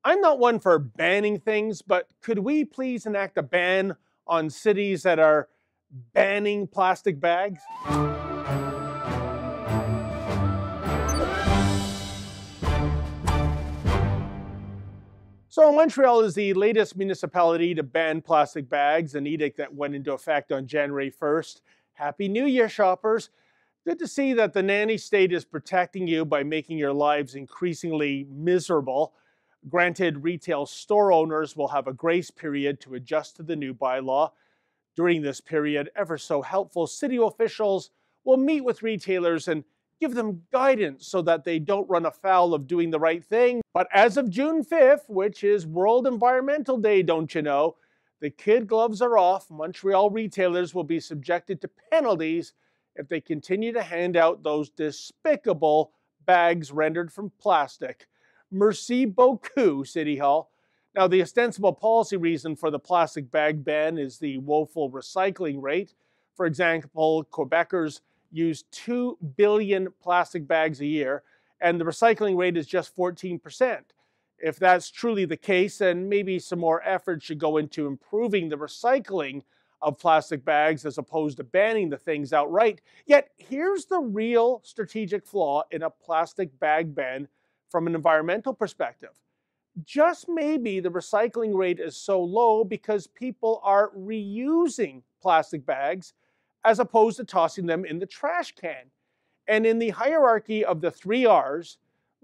I'm not one for banning things, but could we please enact a ban on cities that are banning plastic bags? So, Montreal is the latest municipality to ban plastic bags, an edict that went into effect on January 1st. Happy New Year, shoppers! Good to see that the nanny state is protecting you by making your lives increasingly miserable. Granted, retail store owners will have a grace period to adjust to the new bylaw. During this period, ever so helpful city officials will meet with retailers and give them guidance so that they don't run afoul of doing the right thing. But as of June 5th, which is World Environmental Day, don't you know, the kid gloves are off. Montreal retailers will be subjected to penalties if they continue to hand out those despicable bags rendered from plastic. Merci beaucoup, City Hall. Now, the ostensible policy reason for the plastic bag ban is the woeful recycling rate. For example, Quebecers use 2 billion plastic bags a year, and the recycling rate is just 14%. If that's truly the case, then maybe some more effort should go into improving the recycling of plastic bags as opposed to banning the things outright. Yet, here's the real strategic flaw in a plastic bag ban from an environmental perspective. Just maybe the recycling rate is so low because people are reusing plastic bags as opposed to tossing them in the trash can. And in the hierarchy of the 3 Rs,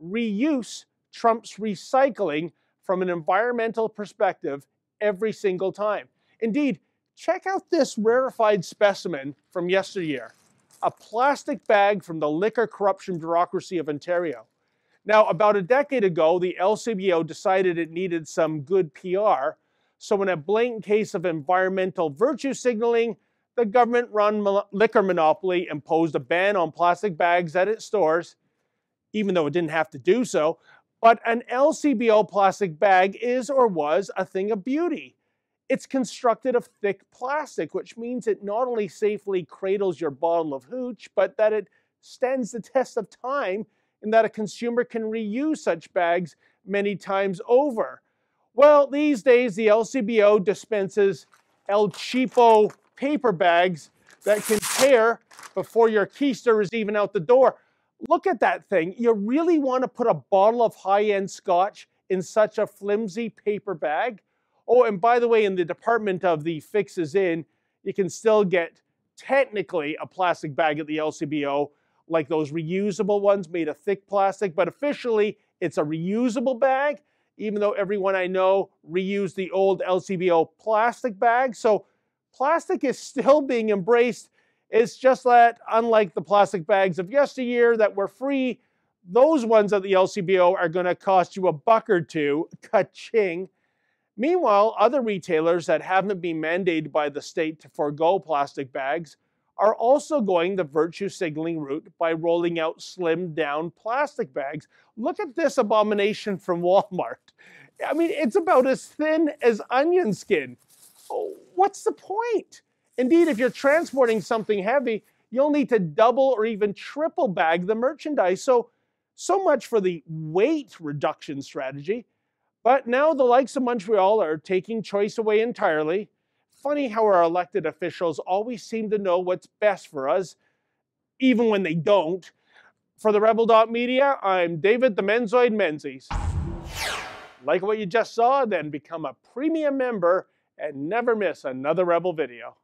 reuse trumps recycling from an environmental perspective every single time. Indeed, check out this rarefied specimen from yesteryear, a plastic bag from the liquor corruption bureaucracy of Ontario. Now, about a decade ago, the LCBO decided it needed some good PR, so in a blatant case of environmental virtue signaling, the government-run liquor monopoly imposed a ban on plastic bags at its stores, even though it didn't have to do so. But an LCBO plastic bag is or was a thing of beauty. It's constructed of thick plastic, which means it not only safely cradles your bottle of hooch, but that it stands the test of time and that a consumer can reuse such bags many times over. Well, these days, the LCBO dispenses El Cheapo paper bags that can tear before your keister is even out the door. Look at that thing. You really want to put a bottle of high-end scotch in such a flimsy paper bag? Oh, and by the way, in the department of the fixes in, you can still get technically a plastic bag at the LCBO, like those reusable ones made of thick plastic, but officially it's a reusable bag, even though everyone I know reused the old LCBO plastic bag. So plastic is still being embraced. It's just that, unlike the plastic bags of yesteryear that were free, those ones at the LCBO are going to cost you $1 or $2, ka-ching. Meanwhile, other retailers that haven't been mandated by the state to forego plastic bags are also going the virtue signaling route by rolling out slimmed down plastic bags. Look at this abomination from Walmart. I mean, it's about as thin as onion skin. Oh, what's the point? Indeed, if you're transporting something heavy, you'll need to double or even triple bag the merchandise. So much for the weight reduction strategy. But now the likes of Montreal are taking choice away entirely. Funny how our elected officials always seem to know what's best for us, even when they don't. For the Rebel.media, I'm David the Menzoid Menzies. Like what you just saw? Then become a premium member and never miss another Rebel video.